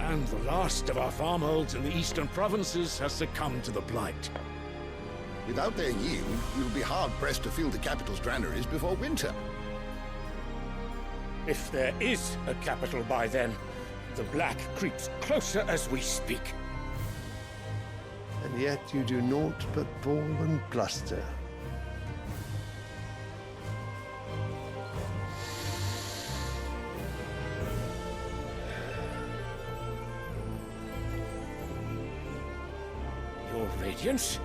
And the last of our farmholds in the eastern provinces has succumbed to the blight. Without their yield, we'll be hard-pressed to fill the capital's granaries before winter. If there is a capital by then, the Black creeps closer as we speak. And yet you do naught but bawl and bluster. Your Radiance?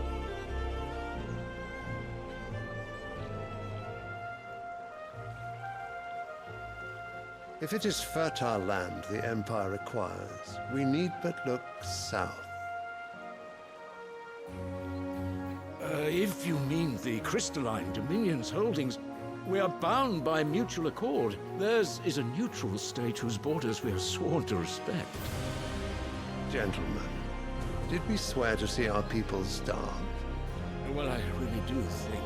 If it is fertile land the Empire requires, we need but look south. If you mean the crystalline Dominion's holdings, we are bound by mutual accord. Theirs is a neutral state whose borders we are sworn to respect. Gentlemen, did we swear to see our people starve? Well, I really do think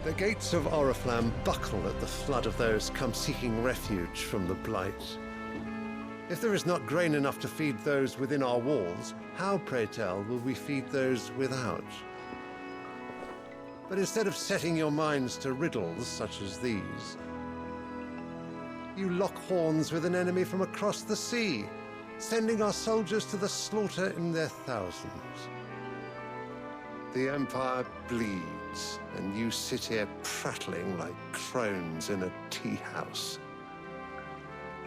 The gates of Oriflamme buckle at the flood of those come seeking refuge from the Blight. If there is not grain enough to feed those within our walls, how, pray tell, will we feed those without? But instead of setting your minds to riddles such as these, you lock horns with an enemy from across the sea, sending our soldiers to the slaughter in their thousands. The Empire bleeds, and you sit here prattling like crones in a tea house.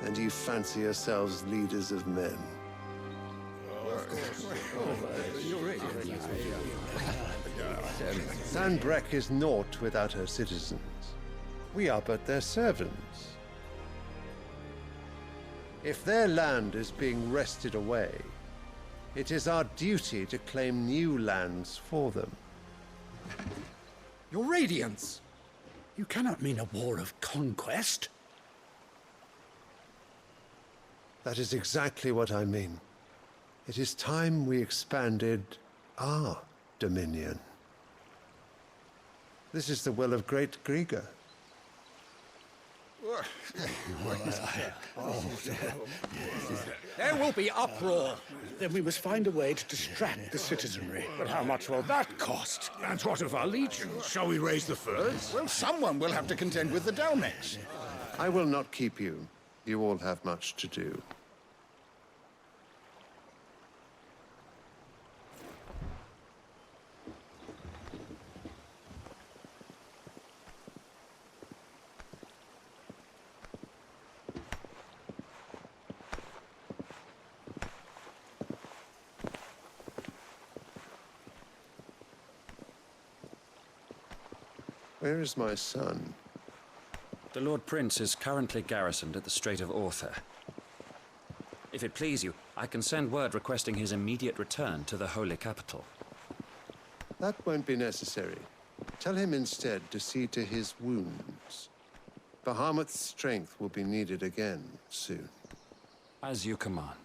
And you fancy yourselves leaders of men. Sanbreque is naught without her citizens. We are but their servants. If their land is being wrested away, it is our duty to claim new lands for them. Your Radiance! You cannot mean a war of conquest. That is exactly what I mean. It is time we expanded our dominion. This is the will of great Griga. There will be uproar. Then we must find a way to distract the citizenry. But how much will that cost? And what of our legions? Shall we raise the furs? Well, someone will have to contend with the Dalnecs. I will not keep you. You all have much to do. Where is my son? The Lord Prince is currently garrisoned at the Strait of Orther. If it please you, I can send word requesting his immediate return to the Holy Capital. That won't be necessary. Tell him instead to see to his wounds. Bahamut's strength will be needed again soon. As you command.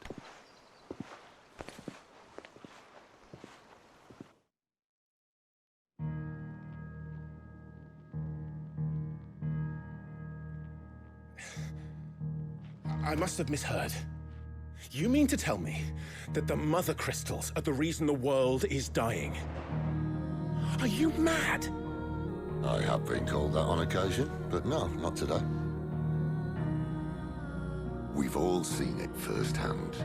I must have misheard. You mean to tell me that the Mother Crystals are the reason the world is dying? Are you mad? I have been called that on occasion, but no, not today. We've all seen it firsthand.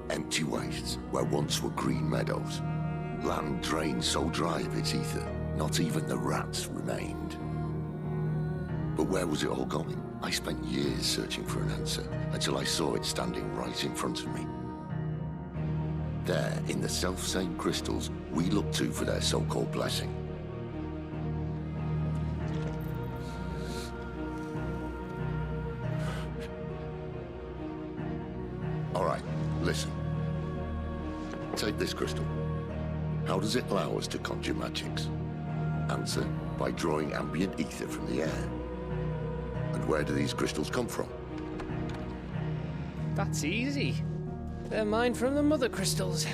Empty wastes where once were green meadows. Land drained so dry of its ether, not even the rats remained. But where was it all going? I spent years searching for an answer, until I saw it standing right in front of me. There, in the self-same crystals, we look to for their so-called blessing. All right, listen. Take this crystal. How does it allow us to conjure magics? Answer, by drawing ambient ether from the air. And where do these crystals come from? That's easy. They're mined from the Mother Crystals.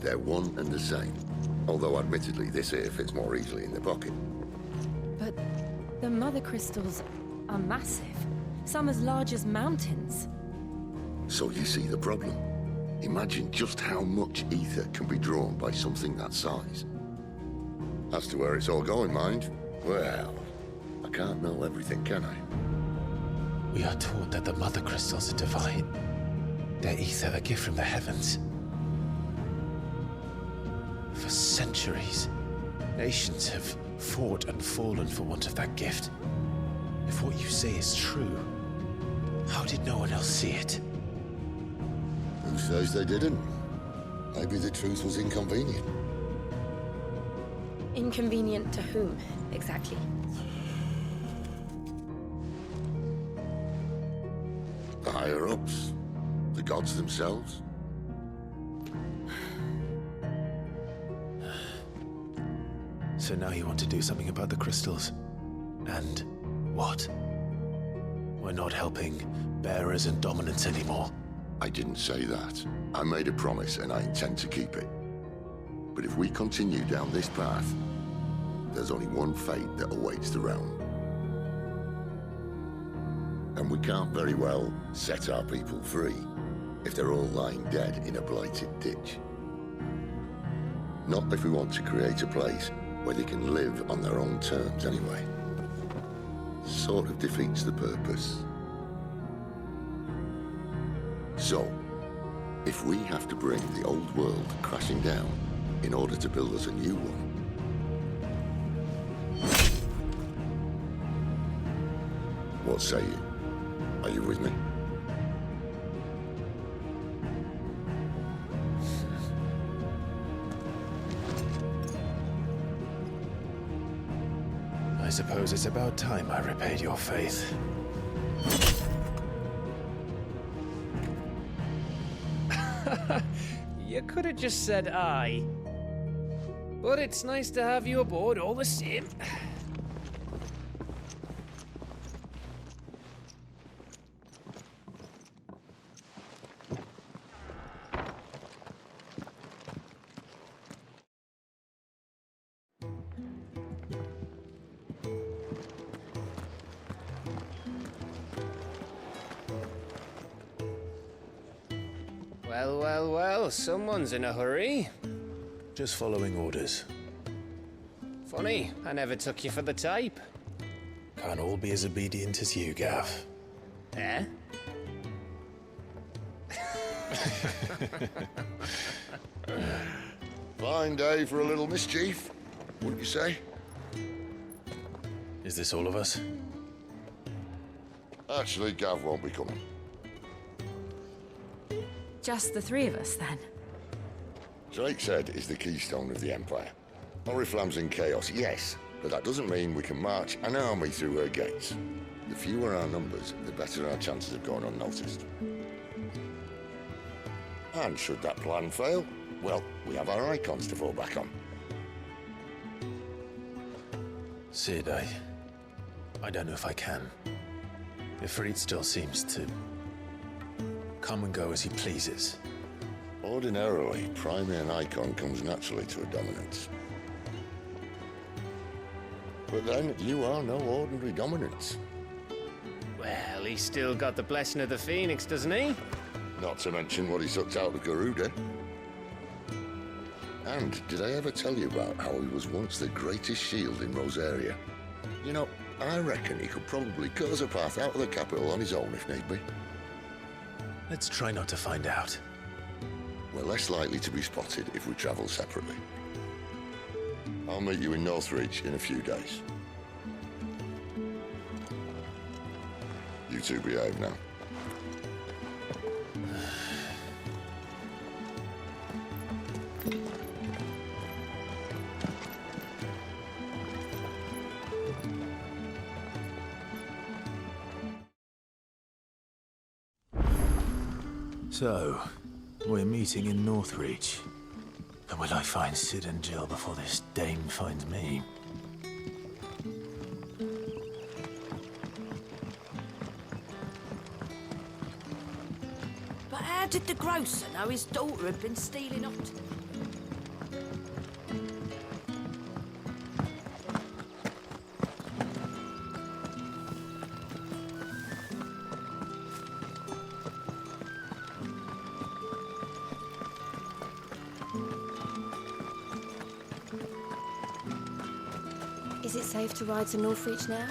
They're one and the same. Although admittedly this here fits more easily in the pocket. But the mother crystals are massive. Some as large as mountains. So you see the problem. Imagine just how much ether can be drawn by something that size. As to where it's all going, mind, well, I can't know everything, can I? We are taught that the mother crystals are divine. Their ether a gift from the heavens. For centuries, nations have fought and fallen for want of that gift. If what you say is true, how did no one else see it? Who says they didn't? Maybe the truth was inconvenient. Inconvenient to whom, exactly? The higher-ups? The gods themselves? So now you want to do something about the crystals? And what? We're not helping bearers and dominants anymore. I didn't say that. I made a promise and I intend to keep it. But if we continue down this path, there's only one fate that awaits the realm. And we can't very well set our people free if they're all lying dead in a blighted ditch. Not if we want to create a place where they can live on their own terms anyway. Sort of defeats the purpose. So, if we have to bring the old world crashing down in order to build us a new one, what say you? Are you with me? I suppose it's about time I repaid your faith. You could have just said aye. But it's nice to have you aboard all the same. Well, well, well, someone's in a hurry. Just following orders. Funny, I never took you for the type. Can't all be as obedient as you, Gav. Eh? Fine day for a little mischief, wouldn't you say? Is this all of us? Actually, Gav won't be coming. Just the three of us, then? Drake's Head is the keystone of the Empire. Oriflamme's in chaos, yes, but that doesn't mean we can march an army through her gates. The fewer our numbers, the better our chances of going unnoticed. And should that plan fail, well, we have our icons to fall back on. Sid, I don't know if I can. Ifrit still seems to come and go as he pleases. Ordinarily, priming an icon comes naturally to a dominance. But then, you are no ordinary dominance. Well, he's still got the blessing of the Phoenix, doesn't he? Not to mention what he sucked out of Garuda. And did I ever tell you about how he was once the greatest shield in Rosaria? You know, I reckon he could probably cut us a path out of the capital on his own if need be. Let's try not to find out. We're less likely to be spotted if we travel separately. I'll meet you in Northreach in a few days. You two behave now. So, we're meeting in Northreach. And will I find Sid and Jill before this dame finds me? But how did the grocer know his daughter had been stealing off? Is it safe to ride to Northreach now?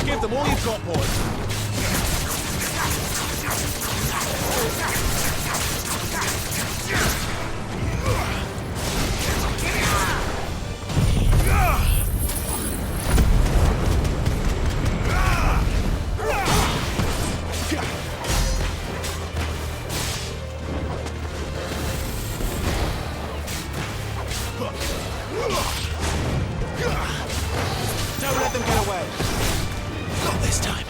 Give them all you've got, boys. Don't let them get away. Not this time.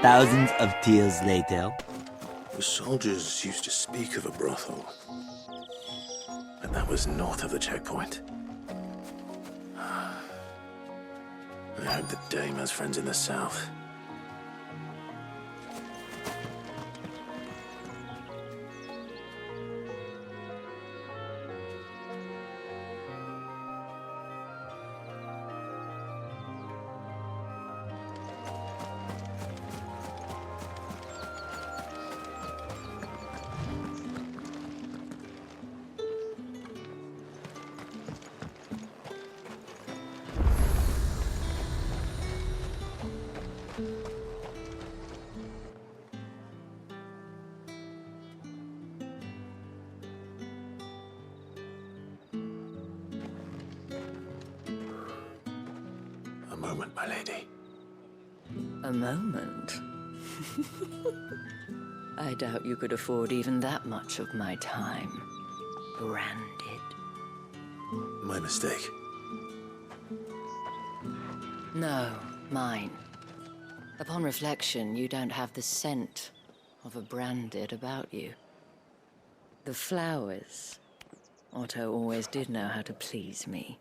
Thousands of tears later. The soldiers used to speak of a brothel, but that was north of the checkpoint. I hope the Dame has friends in the south. A moment, my lady. A moment? I doubt you could afford even that much of my time. Branded. My mistake. No, mine. Upon reflection, you don't have the scent of a branded about you. The flowers. Otto always did know how to please me.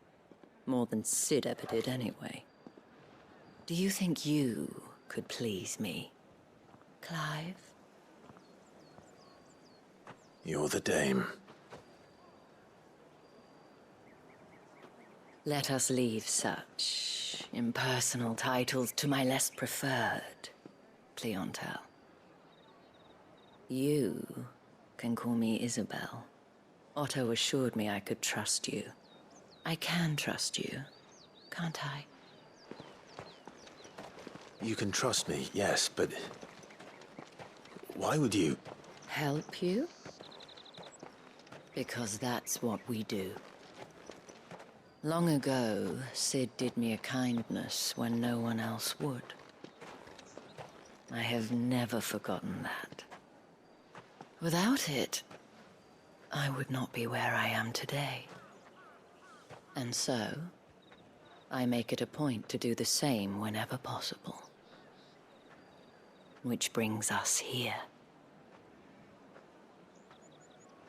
More than Cid ever did anyway. Do you think you could please me, Clive? You're the Dame. Let us leave such impersonal titles to my less preferred, Cleontel. You can call me Isabel. Otto assured me I could trust you. I can trust you, can't I? You can trust me, yes, but why would you? Help you? Because that's what we do. Long ago, Cid did me a kindness when no one else would. I have never forgotten that. Without it, I would not be where I am today. And so, I make it a point to do the same whenever possible. Which brings us here.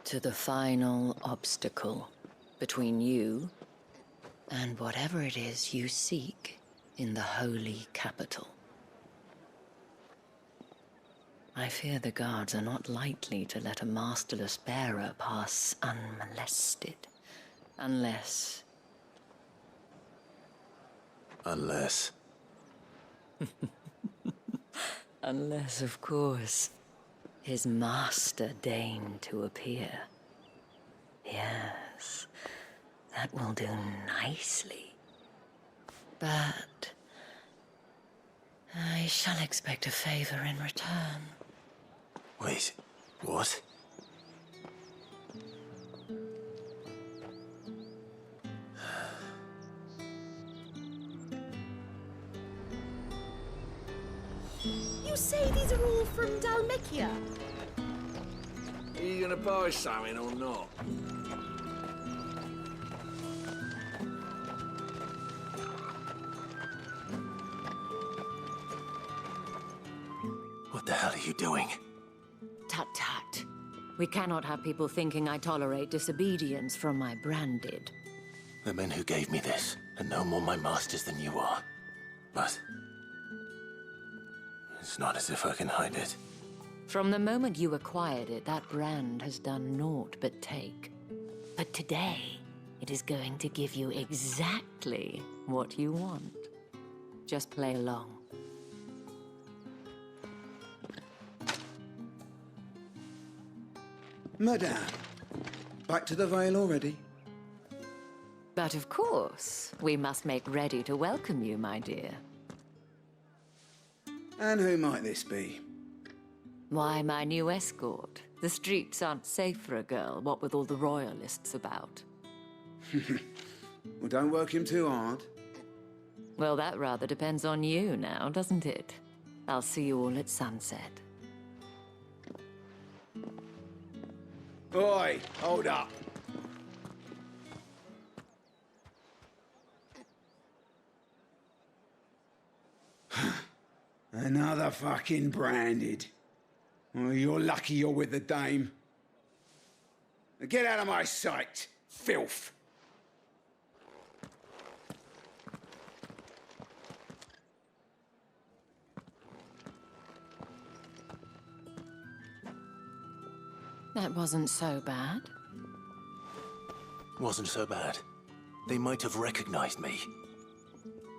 To the final obstacle between you and whatever it is you seek in the holy capital. I fear the guards are not likely to let a masterless bearer pass unmolested. Unless... Unless, of course, his master deigned to appear. Yes, that will do nicely. But I shall expect a favor in return. Wait, what? You say these are all from Dhalmekia? Are you gonna buy something or not? What the hell are you doing? Tut tut. We cannot have people thinking I tolerate disobedience from my branded. The men who gave me this are no more my masters than you are. But it's not as if I can hide it. From the moment you acquired it, that brand has done naught but take. But today, it is going to give you exactly what you want. Just play along. Madame, back to the Vale already? But of course, we must make ready to welcome you, my dear. And who might this be? Why, my new escort. The streets aren't safe for a girl, what with all the royalists about. Well, don't work him too hard. Well, that rather depends on you now, doesn't it? I'll see you all at sunset. Oi, hold up. Another fucking branded. Well, you're lucky you're with the dame. Now get out of my sight, filth. That wasn't so bad. Wasn't so bad. They might have recognized me.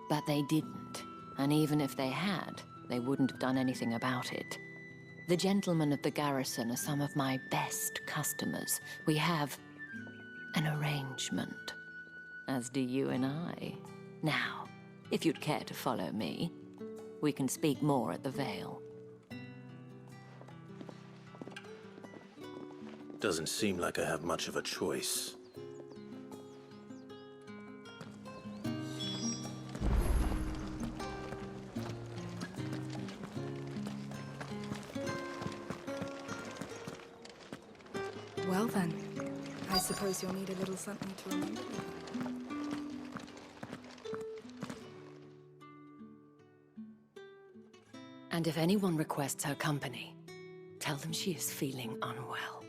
But they didn't. And even if they had, they wouldn't have done anything about it. The gentlemen of the garrison are some of my best customers. We have an arrangement, as do you and I. Now, if you'd care to follow me, we can speak more at the Vale. Doesn't seem like I have much of a choice. Well then, I suppose you'll need a little something to remember me. And if anyone requests her company, tell them she is feeling unwell.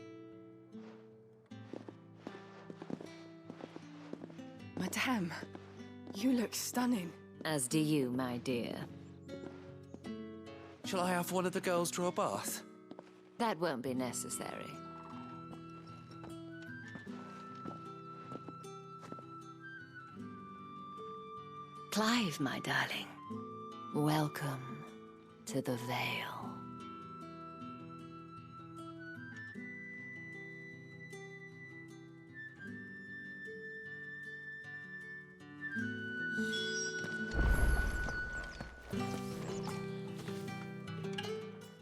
Madame, you look stunning. As do you, my dear. Shall I have one of the girls draw a bath? That won't be necessary. Clive, my darling. Welcome to the Vale.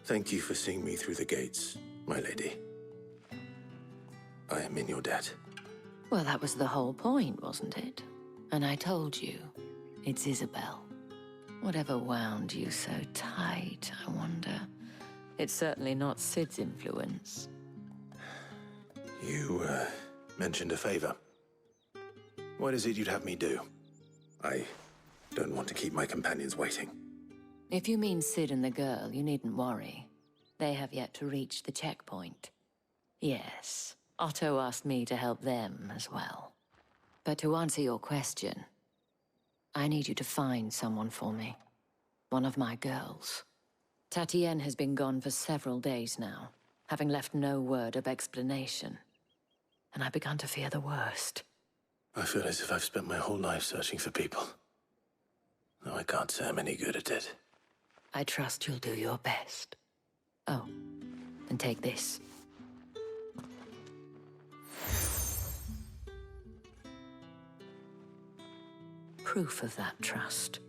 Thank you for seeing me through the gates, my lady. I am in your debt. Well, that was the whole point, wasn't it? And I told you, it's Isabel. Whatever wound you so tight, I wonder? It's certainly not Sid's influence. You, mentioned a favor. What is it you'd have me do? I don't want to keep my companions waiting. If you mean Sid and the girl, you needn't worry. They have yet to reach the checkpoint. Yes, Otto asked me to help them as well. But to answer your question, I need you to find someone for me. One of my girls. Tatienne has been gone for several days now, having left no word of explanation. And I've begun to fear the worst. I feel as if I've spent my whole life searching for people. Though I can't say I'm any good at it. I trust you'll do your best. Oh, and take this. Proof of that trust.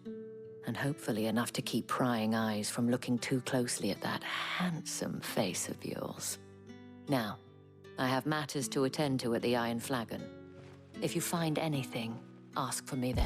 And hopefully enough to keep prying eyes from looking too closely at that handsome face of yours. Now, I have matters to attend to at the Iron Flagon. If you find anything, ask for me there.